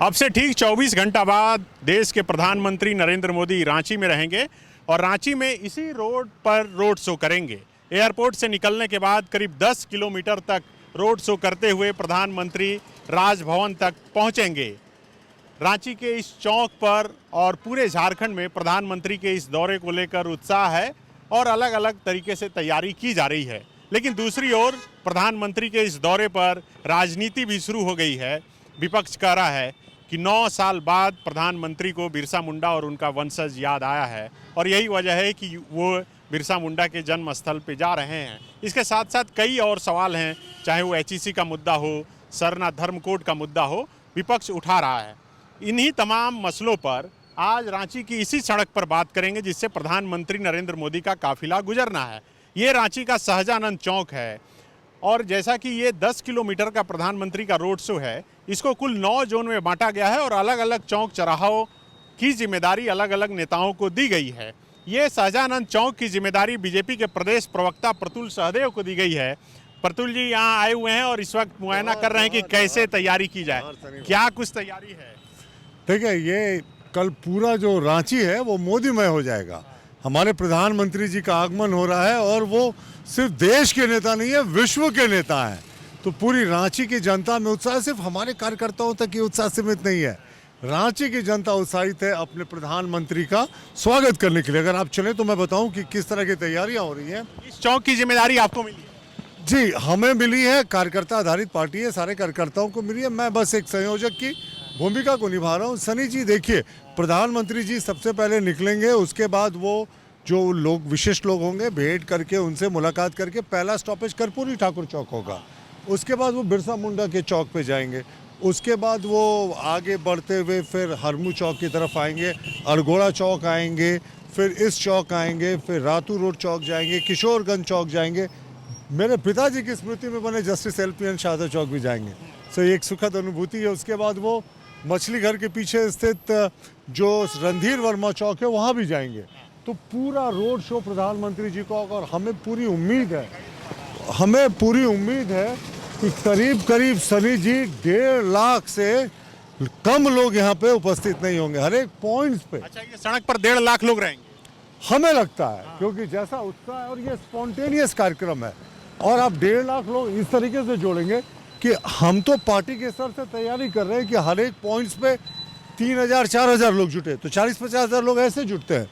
अब से ठीक 24 घंटा बाद देश के प्रधानमंत्री नरेंद्र मोदी रांची में रहेंगे और रांची में इसी रोड पर रोड शो करेंगे। एयरपोर्ट से निकलने के बाद करीब 10 किलोमीटर तक रोड शो करते हुए प्रधानमंत्री राजभवन तक पहुंचेंगे। रांची के इस चौक पर और पूरे झारखंड में प्रधानमंत्री के इस दौरे को लेकर उत्साह है और अलग अलग तरीके से तैयारी की जा रही है। लेकिन दूसरी ओर प्रधानमंत्री के इस दौरे पर राजनीति भी शुरू हो गई है। विपक्ष कह रहा है कि 9 साल बाद प्रधानमंत्री को बिरसा मुंडा और उनका वंशज याद आया है और यही वजह है कि वो बिरसा मुंडा के जन्म स्थल पे जा रहे हैं। इसके साथ साथ कई और सवाल हैं, चाहे वो HEC का मुद्दा हो, सरना धर्म कोड का मुद्दा हो, विपक्ष उठा रहा है। इन्हीं तमाम मसलों पर आज रांची की इसी सड़क पर बात करेंगे जिससे प्रधानमंत्री नरेंद्र मोदी का काफिला गुजरना है। ये रांची का शाहजहानंद चौक है और जैसा कि ये 10 किलोमीटर का प्रधानमंत्री का रोड शो है, इसको कुल 9 जोन में बांटा गया है और अलग अलग चौक चौराहों की जिम्मेदारी अलग अलग नेताओं को दी गई है। ये शाहजहानंद चौक की जिम्मेदारी बीजेपी के प्रदेश प्रवक्ता प्रतुल सहदेव को दी गई है। प्रतुल जी यहाँ आए हुए हैं और इस वक्त मुआयना कर रहे हैं कि कैसे तैयारी की जाए, क्या कुछ तैयारी है? देखिए, ये कल पूरा जो रांची है वो मोदीमय हो जाएगा। हमारे प्रधानमंत्री जी का आगमन हो रहा है और वो सिर्फ देश के नेता नहीं है, विश्व के नेता हैं। तो पूरी रांची की जनता में उत्साह, सिर्फ हमारे कार्यकर्ताओं तक ये उत्साह सीमित नहीं है। रांची की जनता उत्साहित है अपने प्रधानमंत्री का स्वागत करने के लिए। अगर आप चलें तो मैं बताऊं कि किस तरह की तैयारियां हो रही हैं। इस चौक की जिम्मेदारी आपको मिली है? जी, हमें मिली है। कार्यकर्ता आधारित पार्टी है, सारे कार्यकर्ताओं को मिली है। मैं बस एक संयोजक की भूमिका को निभा रहा हूँ। सनी जी, देखिए, प्रधानमंत्री जी सबसे पहले निकलेंगे, उसके बाद वो जो लोग विशिष्ट लोग होंगे भेंट करके उनसे मुलाकात करके पहला स्टॉपेज कर्पूरी ठाकुर चौक होगा। उसके बाद वो बिरसा मुंडा के चौक पे जाएंगे। उसके बाद वो आगे बढ़ते हुए फिर हरमू चौक की तरफ आएंगे, अड़गोड़ा चौक आएंगे, फिर इस चौक आएंगे, फिर रातू रोड चौक जाएंगे, किशोरगंज चौक जाएंगे, मेरे पिताजी की स्मृति में बने जस्टिस LPN शाहदर चौक भी जाएंगे। सो एक सुखद अनुभूति है। उसके बाद वो मछली घर के पीछे स्थित जो रणधीर वर्मा चौक है वहाँ भी जाएंगे। तो पूरा रोड शो प्रधानमंत्री जी को, और हमें पूरी उम्मीद है कि करीब करीब सनी जी 1.5 लाख से कम लोग यहाँ पे उपस्थित नहीं होंगे हर एक पॉइंट्स पे। अच्छा, ये सड़क पर 1.5 लाख लोग रहेंगे हमें लगता है, क्योंकि जैसा उत्साह है और ये स्पॉन्टेनियस कार्यक्रम है। और आप 1.5 लाख लोग इस तरीके से जोड़ेंगे कि हम तो पार्टी के स्तर से तैयारी कर रहे हैं कि हर एक पॉइंट्स पे 3,000-4,000 लोग जुटे, तो 40-50,000 लोग ऐसे जुटते हैं।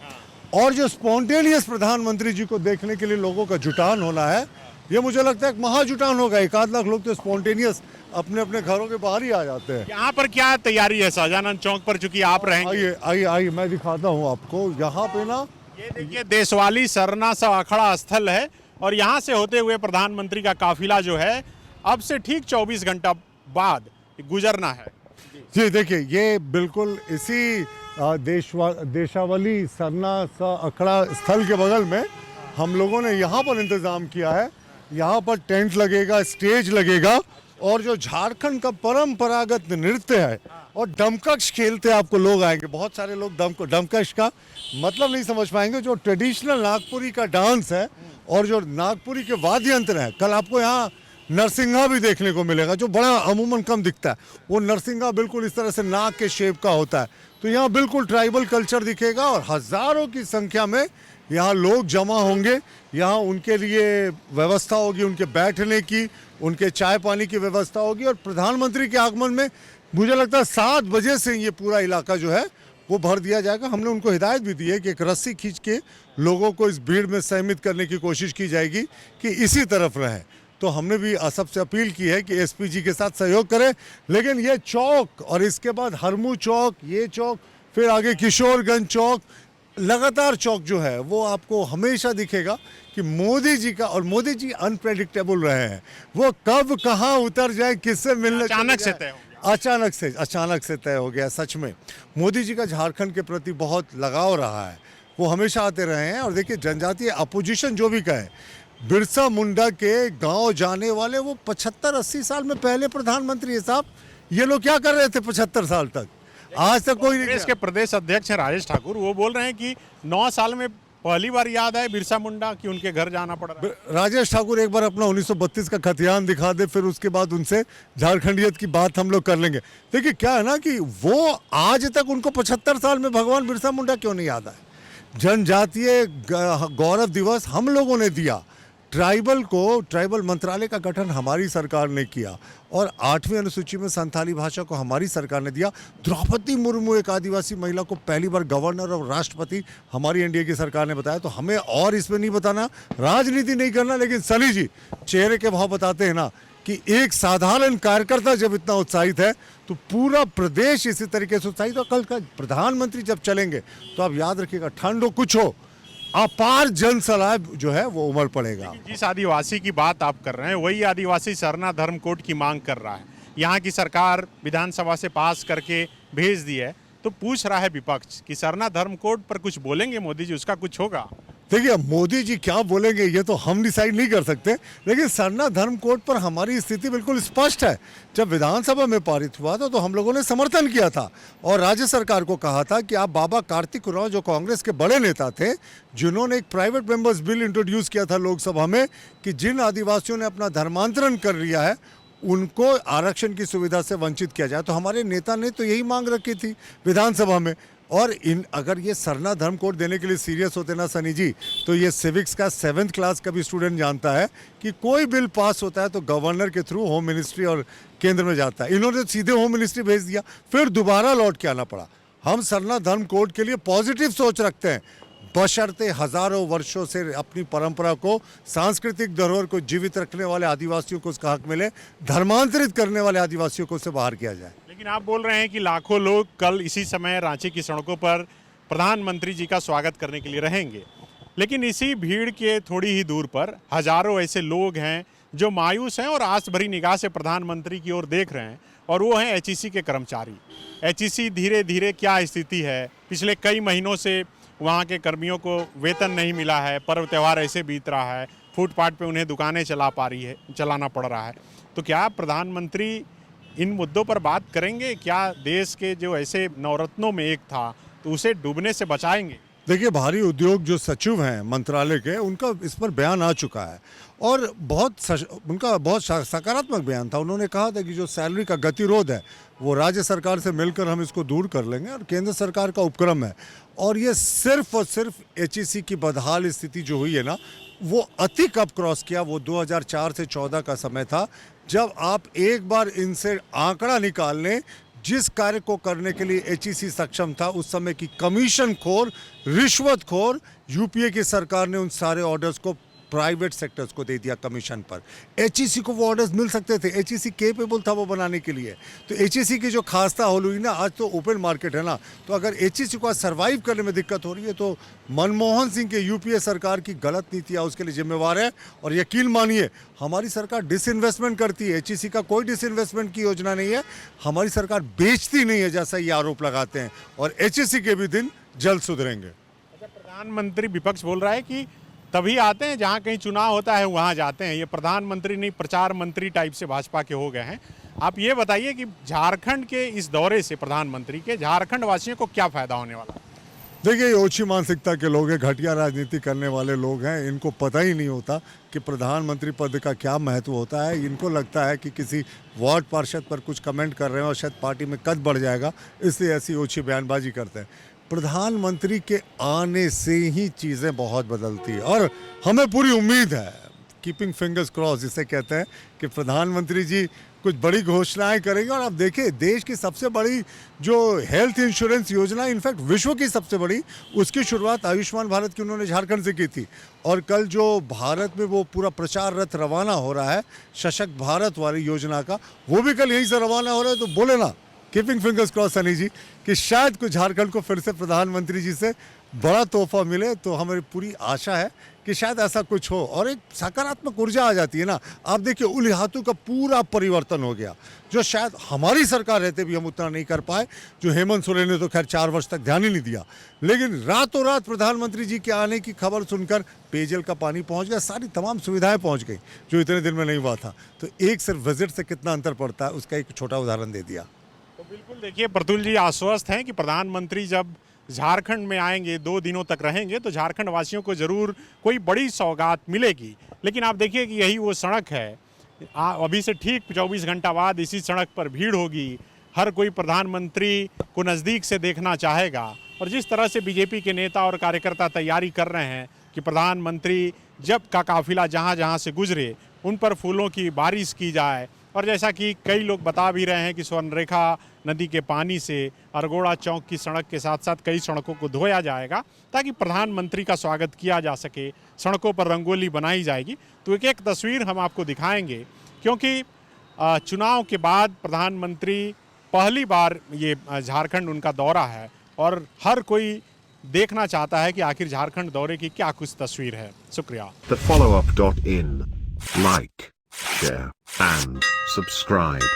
और जो स्पॉन्टेनियस प्रधानमंत्री जी को देखने के लिए लोगों का जुटान होना है, ये मुझे लगता है एक महाजुटान होगा। 1 लाख लोग तो स्पॉन्टेनियस अपने अपने घरों के बाहर ही आ जाते हैं। यहाँ पर क्या तैयारी है शाहजहानंद चौक पर, चूंकि आप रहेंगे? आइए मैं दिखाता हूँ आपको। यहाँ पे ना, ये देखिए, देशवाली सरना सा अखड़ा स्थल है और यहाँ से होते हुए प्रधानमंत्री का काफिला जो है अब से ठीक 24 घंटा बाद गुजरना है। जी देखिए, ये बिल्कुल इसी देशावली सरना सा अखड़ा स्थल के बगल में हम लोगों ने यहाँ पर इंतज़ाम किया है। यहाँ पर टेंट लगेगा, स्टेज लगेगा और जो झारखंड का परंपरागत नृत्य है और डमकश खेलते आपको लोग आएंगे। बहुत सारे लोग डमकश का मतलब नहीं समझ पाएंगे। जो ट्रेडिशनल नागपुरी का डांस है और जो नागपुरी के वाद्य यंत्र है, कल आपको यहाँ नरसिंगा भी देखने को मिलेगा, जो बड़ा अमूमन कम दिखता है। वो नरसिंगा बिल्कुल इस तरह से नाग के शेप का होता है। तो यहाँ बिल्कुल ट्राइबल कल्चर दिखेगा और हज़ारों की संख्या में यहाँ लोग जमा होंगे। यहाँ उनके लिए व्यवस्था होगी, उनके बैठने की, उनके चाय पानी की व्यवस्था होगी। और प्रधानमंत्री के आगमन में मुझे लगता है 7 बजे से ये पूरा इलाका जो है वो भर दिया जाएगा। हमने उनको हिदायत भी दी है कि एक रस्सी खींच के लोगों को इस भीड़ में सहमित करने की कोशिश की जाएगी कि इसी तरफ रहें। तो हमने भी सबसे अपील की है कि SP जी के साथ सहयोग करें। लेकिन ये चौक और इसके बाद हरमू चौक, ये चौक, फिर आगे किशोरगंज चौक, लगातार चौक जो है वो आपको हमेशा दिखेगा कि मोदी जी का। और मोदी जी अनप्रेडिक्टेबल रहे हैं, वो कब कहाँ उतर जाए, किससे मिलने, अचानक से तय हो गया। अचानक से तय हो गया। सच में मोदी जी का झारखंड के प्रति बहुत लगाव रहा है, वो हमेशा आते रहे हैं। और देखिए, जनजातीय अपोजिशन जो भी कहे, बिरसा मुंडा के गांव जाने वाले वो 75-80 साल में पहले प्रधानमंत्री है साहब। ये लोग क्या कर रहे थे 75 साल तक? आज तक कोई नहीं। कांग्रेस के प्रदेश अध्यक्ष हैं राजेश ठाकुर, वो बोल रहे हैं कि 9 साल में पहली बार याद आए बिरसा मुंडा कि उनके घर जाना पड़ रहा है? राजेश ठाकुर एक बार अपना 1932 का खतियान दिखा दे, फिर उसके बाद उनसे झारखंडियत की बात हम लोग कर लेंगे। देखिए क्या है ना कि वो आज तक उनको 75 साल में भगवान बिरसा मुंडा क्यों नहीं याद आए। जनजातीय गौरव दिवस हम लोगों ने दिया, ट्राइबल मंत्रालय का गठन हमारी सरकार ने किया और 8वीं अनुसूची में संथाली भाषा को हमारी सरकार ने दिया। द्रौपदी मुर्मू एक आदिवासी महिला को पहली बार गवर्नर और राष्ट्रपति हमारी एनडीए की सरकार ने बताया। तो हमें और इसमें नहीं बताना, राजनीति नहीं करना, लेकिन सनी जी चेहरे के भाव बताते हैं ना कि एक साधारण कार्यकर्ता जब इतना उत्साहित है तो पूरा प्रदेश इसी तरीके से उत्साहित। और कल का प्रधानमंत्री जब चलेंगे तो आप याद रखिएगा, ठंड हो कुछ हो, अपार जन सलाह जो है वो उमड़ पड़ेगा। जिस आदिवासी की बात आप कर रहे हैं वही आदिवासी सरना धर्म कोड की मांग कर रहा है। यहाँ की सरकार विधानसभा से पास करके भेज दी है, तो पूछ रहा है विपक्ष कि सरना धर्म कोड पर कुछ बोलेंगे मोदी जी, उसका कुछ होगा? देखिए मोदी जी क्या बोलेंगे ये तो हम डिसाइड नहीं कर सकते, लेकिन सरना धर्म कोड पर हमारी स्थिति बिल्कुल स्पष्ट है। जब विधानसभा में पारित हुआ था तो हम लोगों ने समर्थन किया था और राज्य सरकार को कहा था कि आप बाबा कार्तिक उरांव जो कांग्रेस के बड़े नेता थे, जिन्होंने एक प्राइवेट मेंबर्स बिल इंट्रोड्यूस किया था लोकसभा में कि जिन आदिवासियों ने अपना धर्मांतरण कर लिया है उनको आरक्षण की सुविधा से वंचित किया जाए। तो हमारे नेता ने तो यही मांग रखी थी विधानसभा में। और अगर ये सरना धर्म कोड देने के लिए सीरियस होते ना सनी जी, तो ये सिविक्स का 7th क्लास का भी स्टूडेंट जानता है कि कोई बिल पास होता है तो गवर्नर के थ्रू होम मिनिस्ट्री और केंद्र में जाता है। इन्होंने सीधे होम मिनिस्ट्री भेज दिया, फिर दोबारा लौट के आना पड़ा। हम सरना धर्म कोड के लिए पॉजिटिव सोच रखते हैं, बशर्ते हजारों वर्षों से अपनी परंपरा को, सांस्कृतिक धरोहर को जीवित रखने वाले आदिवासियों को उसका हक मिले, धर्मांतरित करने वाले आदिवासियों को उससे बाहर किया जाए। लेकिन आप बोल रहे हैं कि लाखों लोग कल इसी समय रांची की सड़कों पर प्रधानमंत्री जी का स्वागत करने के लिए रहेंगे, लेकिन इसी भीड़ के थोड़ी ही दूर पर हजारों ऐसे लोग हैं जो मायूस हैं और आस भरी निगाह से प्रधानमंत्री की ओर देख रहे हैं, और वो हैं एचईसी के कर्मचारी। एचईसी धीरे धीरे क्या स्थिति है, पिछले कई महीनों से वहाँ के कर्मियों को वेतन नहीं मिला है, पर्व त्यौहार ऐसे बीत रहा है, फुटपाथ पे उन्हें दुकानें चलाना पड़ रहा है। तो क्या प्रधानमंत्री इन मुद्दों पर बात करेंगे? क्या देश के जो ऐसे नवरत्नों में एक था तो उसे डूबने से बचाएंगे? देखिए भारी उद्योग जो सचिव हैं मंत्रालय के, उनका इस पर बयान आ चुका है और उनका बहुत सकारात्मक बयान था। उन्होंने कहा था कि जो सैलरी का गतिरोध है वो राज्य सरकार से मिलकर हम इसको दूर कर लेंगे और केंद्र सरकार का उपक्रम है। और ये सिर्फ और सिर्फ एचईसी की बदहाल स्थिति जो हुई है ना, वो अति कब क्रॉस किया, वो 2004 से 14 का समय था, जब आप एक बार इनसे आंकड़ा निकाल लें जिस कार्य को करने के लिए एचईसी सक्षम था, उस समय की कमीशन खोर, रिश्वतखोर यूपीए की सरकार ने उन सारे ऑर्डर्स को प्राइवेट सेक्टर्स को दे दिया कमीशन पर। एचईसी को वो ऑर्डर्स मिल सकते थे, एचईसी केपेबल था वो बनाने के लिए। तो एचईसी की जो खास्ता होल हुई ना, आज तो ओपन मार्केट है ना, तो अगर एचईसी को आज सर्वाइव करने में दिक्कत हो रही है तो मनमोहन सिंह के यूपीए सरकार की गलत नीतियाँ उसके लिए जिम्मेवार है। और यकीन मानिए हमारी सरकार डिसइन्वेस्टमेंट करती है, एचईसी का कोई डिसइन्वेस्टमेंट की योजना नहीं है, हमारी सरकार बेचती नहीं है जैसा ये आरोप लगाते हैं, और एचईसी के भी दिन जल्द सुधरेंगे। अच्छा, प्रधानमंत्री विपक्ष बोल रहा है कि तभी आते हैं जहां कहीं चुनाव होता है वहां जाते हैं, ये प्रधानमंत्री नहीं प्रचार मंत्री टाइप से भाजपा के हो गए हैं। आप ये बताइए कि झारखंड के इस दौरे से प्रधानमंत्री के झारखंड वासियों को क्या फायदा होने वाला है? देखिए ये ओछी मानसिकता के लोग हैं, घटिया राजनीति करने वाले लोग हैं, इनको पता ही नहीं होता कि प्रधानमंत्री पद का क्या महत्व होता है। इनको लगता है कि किसी वार्ड पार्षद पर कुछ कमेंट कर रहे हैं और शायद पार्टी में कद बढ़ जाएगा, इसलिए ऐसी ओछी बयानबाजी करते हैं। प्रधानमंत्री के आने से ही चीज़ें बहुत बदलती है और हमें पूरी उम्मीद है, कीपिंग फिंगर्स क्रॉस जिसे कहते हैं, कि प्रधानमंत्री जी कुछ बड़ी घोषणाएं करेंगे। और आप देखिए देश की सबसे बड़ी जो हेल्थ इंश्योरेंस योजना, इनफैक्ट विश्व की सबसे बड़ी, उसकी शुरुआत आयुष्मान भारत की उन्होंने झारखंड से की थी। और कल जो भारत में वो पूरा प्रचार रथ रवाना हो रहा है सशक्त भारत वाली योजना का, वो भी कल यहीं से रवाना हो रहा है। तो बोले ना, कीपिंग फिंगर्स क्रॉस सनी जी, कि शायद कुछ झारखंड को फिर से प्रधानमंत्री जी से बड़ा तोहफा मिले। तो हमारी पूरी आशा है कि शायद ऐसा कुछ हो और एक सकारात्मक ऊर्जा आ जाती है ना। आप देखिए उलिहातू का पूरा परिवर्तन हो गया, जो शायद हमारी सरकार रहते भी हम उतना नहीं कर पाए। जो हेमंत सोरेन ने तो खैर 4 वर्ष तक ध्यान ही नहीं दिया, लेकिन रातों रात प्रधानमंत्री जी के आने की खबर सुनकर पेयजल का पानी पहुंच गया, सारी तमाम सुविधाएं पहुंच गई जो इतने दिन में नहीं हुआ था। तो एक सिर्फ विजिट से कितना अंतर पड़ता है उसका एक छोटा उदाहरण दे दिया। तो बिल्कुल देखिए प्रतुल जी आश्वस्त हैं कि प्रधानमंत्री जब झारखंड में आएंगे, 2 दिनों तक रहेंगे, तो झारखंड वासियों को ज़रूर कोई बड़ी सौगात मिलेगी। लेकिन आप देखिए कि यही वो सड़क है, अभी से ठीक 24 घंटा बाद इसी सड़क पर भीड़ होगी। हर कोई प्रधानमंत्री को नज़दीक से देखना चाहेगा और जिस तरह से बीजेपी के नेता और कार्यकर्ता तैयारी कर रहे हैं कि प्रधानमंत्री जब का काफिला जहां जहां से गुजरे उन पर फूलों की बारिश की जाए। और जैसा कि कई लोग बता भी रहे हैं कि स्वर्णरेखा नदी के पानी से अरगोड़ा चौक की सड़क के साथ साथ कई सड़कों को धोया जाएगा ताकि प्रधानमंत्री का स्वागत किया जा सके। सड़कों पर रंगोली बनाई जाएगी। तो एक एक तस्वीर हम आपको दिखाएंगे, क्योंकि चुनाव के बाद प्रधानमंत्री पहली बार ये झारखंड उनका दौरा है और हर कोई देखना चाहता है कि आखिर झारखंड दौरे की क्या कुछ तस्वीर है। शुक्रिया। TheFollowUp.in. Like, share, and subscribe.